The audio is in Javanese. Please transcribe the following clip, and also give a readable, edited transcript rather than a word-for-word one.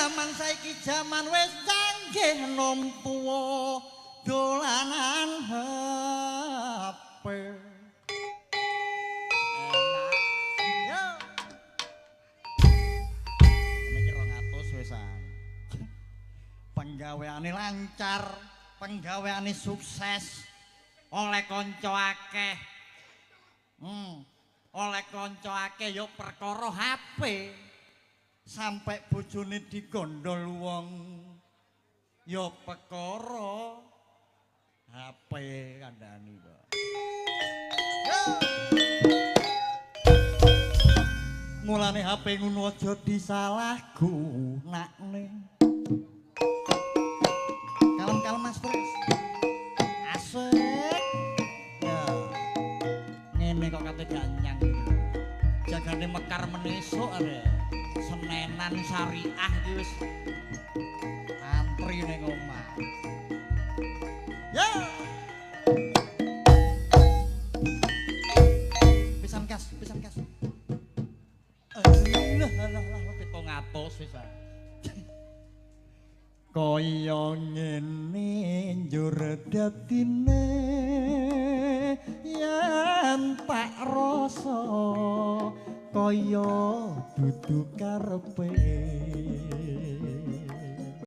Jaman saiki jaman wis canggih nom tuwa dolanan HP. Enak. Yo. Niki 200 wisan. Penggaweane lancar, penggaweane sukses. Oleh kanca akeh. Oleh kanca akeh ya perkara HP. Sampai bojone digondol wong ya perkara HP kandhani kok. Mulane HP ngono aja disalahgunakne. Kalem-kalem Mas Pres. Asik. Ya. Ngene kok kate ganyang iki lho. Jagane mekar menesuk arek. Senenan syariah iki wis antri ning omah. Ya. Pisan kas. Lah 700 wis. Kaya ngene njur datine yen tak rasa kaya dudu karepe